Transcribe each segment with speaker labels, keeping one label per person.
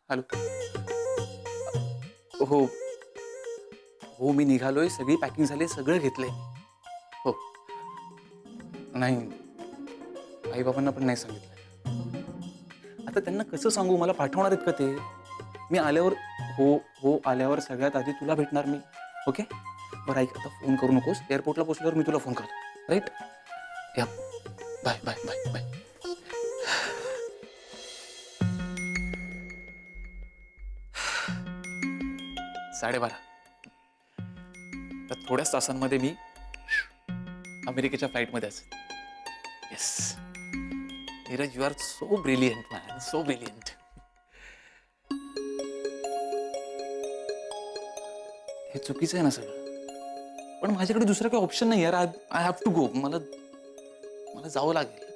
Speaker 1: Hello. हो हो, मी निघालोय, सगळी पॅकिंग झाली, सगळं घेतलंय. हो. नाही, आई बाबांना पण नाही सांगितलं. आता त्यांना कसं सांगू? मला पाठवणार आहेत का ते? मी आल्यावर, हो हो, आल्यावर सगळ्यात आधी तुला भेटणार मी. ओके. बरं ऐक, आता फोन करू नकोस. एअरपोर्टला पोचल्यावर मी तुला फोन करतो. Right? Yeah. Bye bye bye bye. साडेबारा. तर थोड्याच तासांमध्ये मी अमेरिकेच्या फ्लाईटमध्ये असेल. Yes Neeraj, you are so brilliant man, so brilliant. हे चुकीचं आहे ना सगळं, पण माझ्याकडे दुसरं काही ऑप्शन नाही यार. I have to go. मला जावं लागेल.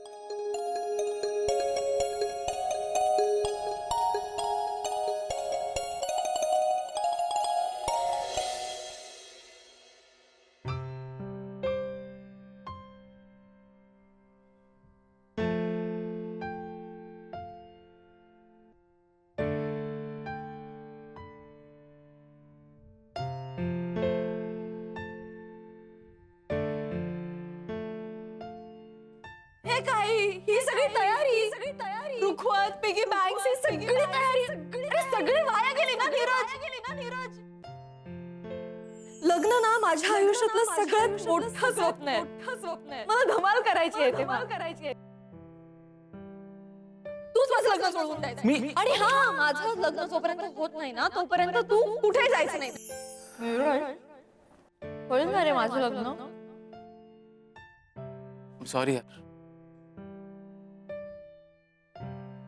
Speaker 2: ही सगळी तयारी, रुखवत, पिगी बँक्स, ही सगळी तयारी, अरे सगळी वाया गेली ना नीरज. लग्न ना माझ्या आयुष्यातलं सगळ्यात मोठं स्वप्न आहे. मला धमाल करायची आहे. तूच माझं लग्न सोडून द्यायचं. आणि हा, माझं लग्न जोपर्यंत होत नाही ना तोपर्यंत तू कुठे जायचं नाही. होईल ना रे माझं लग्न.
Speaker 1: सॉरी यार,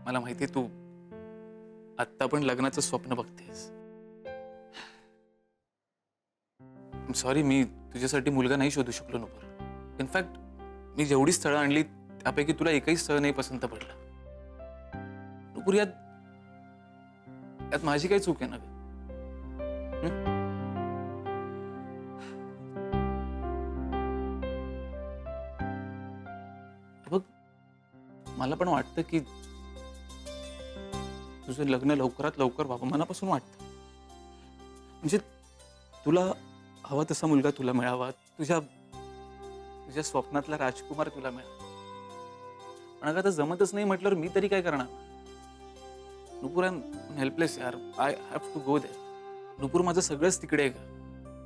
Speaker 1: मला माहिती तू आत्ता पण लग्नाचं स्वप्न बघतेस. सॉरी, मी तुझ्यासाठी मुलगा नाही शोधू शकलो नुपूर. इनफॅक्ट मी जेवढी स्थळं आणली त्यापैकी तुला एकही स्थळ नाही पसंत पडलं. नुपूर, यात माझी काही चूक आहे ना ग? बघ, मला पण वाटतं की तुझं लग्न लवकरात लवकर व्हावं, मनापासून वाटतं. म्हणजे तुला हवा तसा मुलगा तुला मिळावा, तुझ्या स्वप्नातला राजकुमार तुला मिळावा. पण अगं आता जमतच नाही म्हटल्यावर मी तरी काय करणार? नुपूर, आय एम हेल्पलेस यार. I have to go there. Nupur, माझं सगळंच तिकडे आहे का?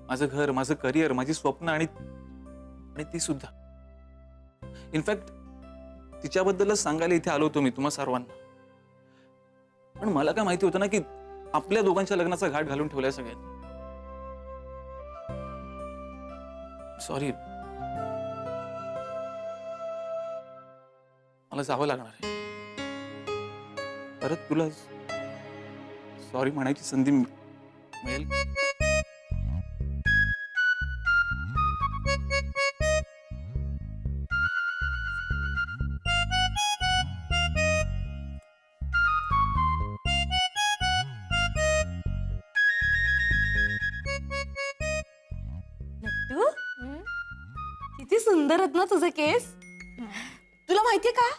Speaker 1: माझं घर, माझं करिअर, माझी स्वप्न आणि ती सुद्धा. इनफॅक्ट तिच्याबद्दलच सांगायला इथे आलो होतो मी तुम्हा सर्वांना. पण मला काय माहिती होतं ना की आपल्या दोघांच्या लग्नाचा घाट घालून ठेवलाय सगळ्यांनी. सॉरी, मला जावं लागणार आहे. परत तुला सॉरी म्हणायची संधी मिळेल?
Speaker 2: किती सुंदर आहेत ना तुझे केस. तुला माहितीये का,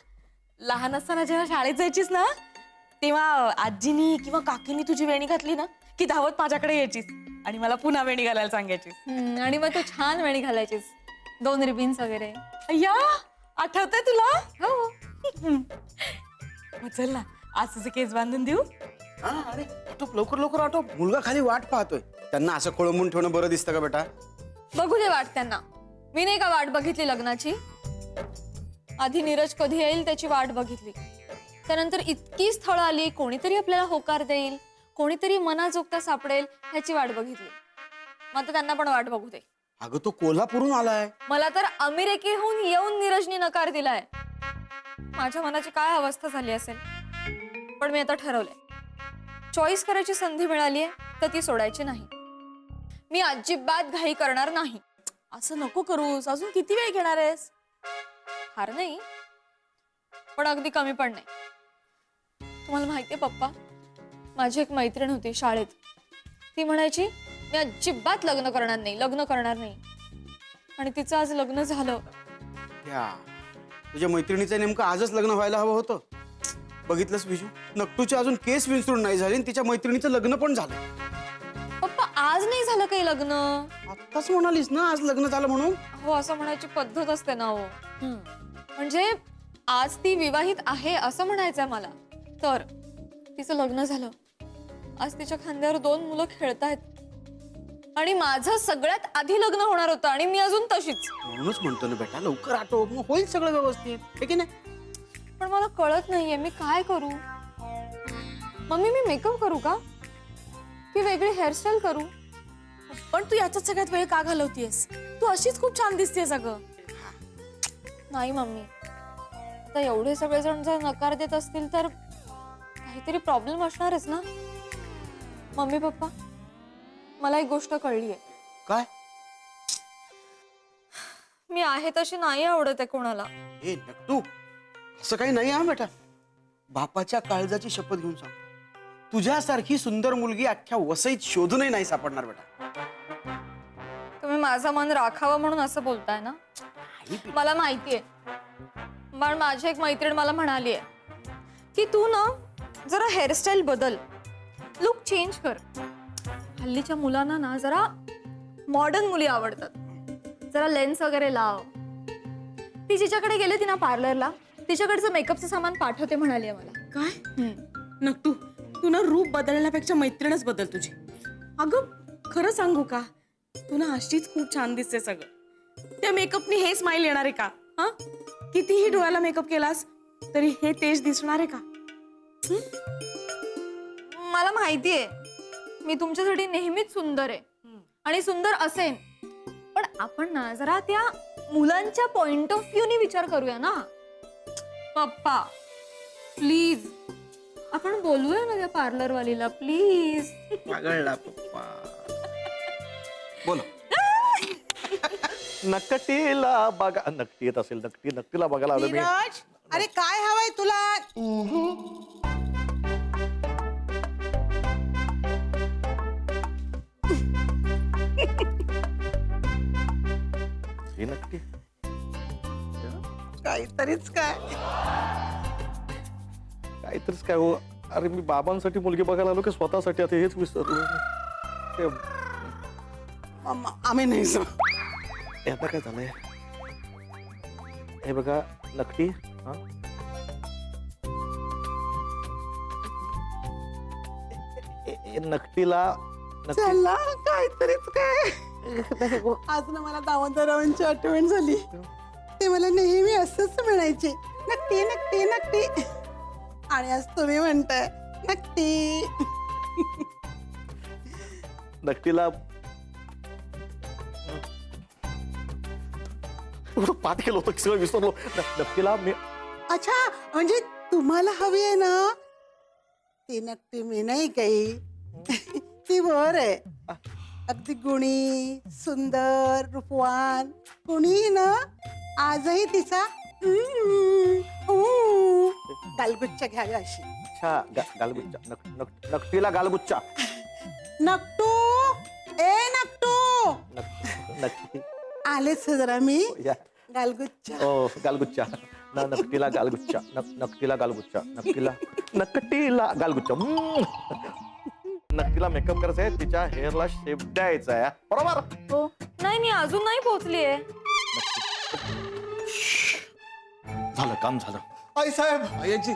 Speaker 2: लहान असताना जेव्हा शाळेत जायचीस ना तेव्हा आजीनी किंवा काकीनी तुझी वेणी घातली ना की धावत माझ्याकडे यायचीस आणि मला पुन्हा वेणी घालायला सांगायचीस.
Speaker 3: आणि मग तू छान वेणी घालायचीस, 2 रिबिन्स वगैरे.
Speaker 2: अय्या, आठवतंय तुला?
Speaker 3: हो.
Speaker 2: मग चल ना, आज तुझे केस बांधून देऊ.
Speaker 4: अरे आटोप, लवकर आटोप. मुलगा खाली वाट पाहतोय. त्यांना असं खोळंबून ठेवणं बरं दिसतं का बेटा?
Speaker 3: बघू दे वाट त्यांना. मी नाही का वाट बघितली लग्नाची. आधी नीरज कधी येईल त्याची वाट बघितली, त्यानंतर इतकी स्थळं आली, कोणीतरी आपल्याला होकार देईल, कोणीतरी मनाजोगता सापडेल ह्याची वाट बघितली. मग आता त्यांना पण वाट बघू दे.
Speaker 4: अगं तो कोल्हापूरहून आलाय.
Speaker 3: मला तर अमेरिकेहून येऊन नीरजनी नकार दिलाय. माझ्या मनाची काय अवस्था झाली असेल. पण मी आता ठरवलंय, चॉईस करायची संधी मिळालीये तर ती सोडायची नाही. मी अजिबात घाई करणार नाही.
Speaker 2: असं नको करूस. अजून किती वेळ घेणार आहेस?
Speaker 3: फार नाही, पण अगदी कमी पण नाही. तुम्हाला माहितीये पप्पा, माझी एक मैत्रीण होती शाळेत. ती म्हणायची मी अजिबात लग्न करणार नाही. आणि तिचं आज लग्न झालं.
Speaker 4: आत्या, तुझ्या मैत्रिणीचं नेमकं आजच लग्न व्हायला हवं होतं. बघितलंस विजू, नकटूची अजून केस विंचरून नाही झाली आणि तिच्या मैत्रिणीचं लग्न पण झालं.
Speaker 3: पप्पा आज नाही झालं काही लग्न.
Speaker 4: आत्ताच म्हणालीस ना आज लग्न झालं म्हणून.
Speaker 3: हो असं म्हणायची पद्धत असते ना हो. म्हणजे आज ती विवाहित आहे असं म्हणायचंय मला. तर तिचं लग्न झालं, आज तिच्या खांद्यावर 2 मुलं खेळतायत आणि माझं सगळ्यात आधी लग्न होणार होतं आणि मी अजून तशीच.
Speaker 4: म्हणूनच म्हणतो ना बेटा, लवकर आठव, मग होईल सगळं व्यवस्थित, हे की नाही?
Speaker 3: पण मला कळत नाहीये मी काय करू. मम्मी मी मेकअप करू का की वेगळी हेअरस्टाईल करू?
Speaker 2: पण तू याच्यात सगळ्यात वेळ का घालवतीयस? तू अशीच खूप छान दिसतेस अगं.
Speaker 3: नाही मम्मी, आता एवढे सगळेजण जर नकार देत असतील तर काहीतरी प्रॉब्लेम असणारच ना. मम्मी पप्पा, मला एक गोष्ट कळलीये.
Speaker 4: काय?
Speaker 3: मी आहे तशी नाही आवडत आहे कोणाला.
Speaker 4: ए नकटू, असं काही नाही हा बेटा. बापाच्या काळजाची शपथ घेऊन सांग, तुझ्यासारखी सुंदर मुलगी अख्ख्या वसईत शोधूनही नाही सापडणार बेटा.
Speaker 3: तुम्ही माझं मन राखावं म्हणून असं बोलताय ना. मला माहितीये, पण माझी एक मैत्रीण मला म्हणाली आहे की तू ना जरा हेअरस्टाईल बदल, लुक चेंज कर. हल्लीच्या मुलांना ना जरा मॉडर्न मुली आवडतात, जरा लेन्स वगैरे लाव. ती जिच्याकडे गेले ती ना पार्लरला, तिच्याकडचं मेकअपचं सामान पाठवते म्हणाली आहे मला.
Speaker 2: काय नकटू, तू ना रूप बदलण्यापेक्षा मैत्रीणच बदल तुझी. अगं खरं सांगू का, तू ना अशीच खूप छान दिसते सगळं. त्या मेकअपनी हे स्माइल येणार आहे का? हा, कितीही डोळ्याला मेकअप केलास तरी हे तेज दिसणार आहे का?
Speaker 3: मला माहितीये मी तुमच्यासाठी नेहमीच सुंदर आहे आणि सुंदर असेन, पण आपण ना जरा त्या मुलांच्या पॉइंट ऑफ व्ह्यू ने विचार करूया ना. पप्पा प्लीज, आपण बोलूया ना त्या पार्लर वालीला प्लीज.
Speaker 4: पागळला पप्पा. बोलो.
Speaker 5: नकटीला बघा. नकटी येत असेल, नकटीला बघायला आलो मी.
Speaker 6: नीरज, अरे काय हवंय तुला?
Speaker 5: ही नकटी
Speaker 6: काहीतरीच काय.
Speaker 5: काहीतरीच काय हो. अरे मी बाबांसाठी मुलगी बघायला आलो की स्वतःसाठी? आता हेच विसरलो.
Speaker 6: आम्ही नाही सर.
Speaker 5: आता काय झालंय हे बघा नकटी. हा नकटीला
Speaker 6: चला काहीतरीच काय. आज ना मला दामोदरावांची आठवण झाली. ते मला नेहमी असंच म्हणायचे, नक्की नक्की नक्की. आणि आज तुम्ही म्हणताय नक्की.
Speaker 5: नकटीला पाठ केलं होतं, सगळं विसरलो. नकटीला मी
Speaker 6: अच्छा, म्हणजे तुम्हाला हवी आहे ना ती नक्की मी नाही काही. ती वर आहे, अगदी गुणी, सुंदर, रूपवान. कुणीही ना आजही तिचा गालगुच्चा घ्यावी अशी.
Speaker 5: अच्छा गालगुच्चा. नकटीला गालगुच्चा.
Speaker 6: नकटू, ए नकटू,
Speaker 5: नक्की
Speaker 6: आलेच जरा मी.
Speaker 5: या.
Speaker 6: गालगुच्चा.
Speaker 5: ओ गालगुच्चा. नकटीला गालगुच्चा. नकटीला गालगुच्चा. नकटीला गालगुच्चा. नकटीला मेकअप करायचा आहे, तिच्या हेअरला शेप द्यायचा आहे. बरोबर.
Speaker 3: हो नाही, मी अजून नाही पोहोचलीये.
Speaker 5: झालं काम झालं.
Speaker 4: आई साहेब, यांची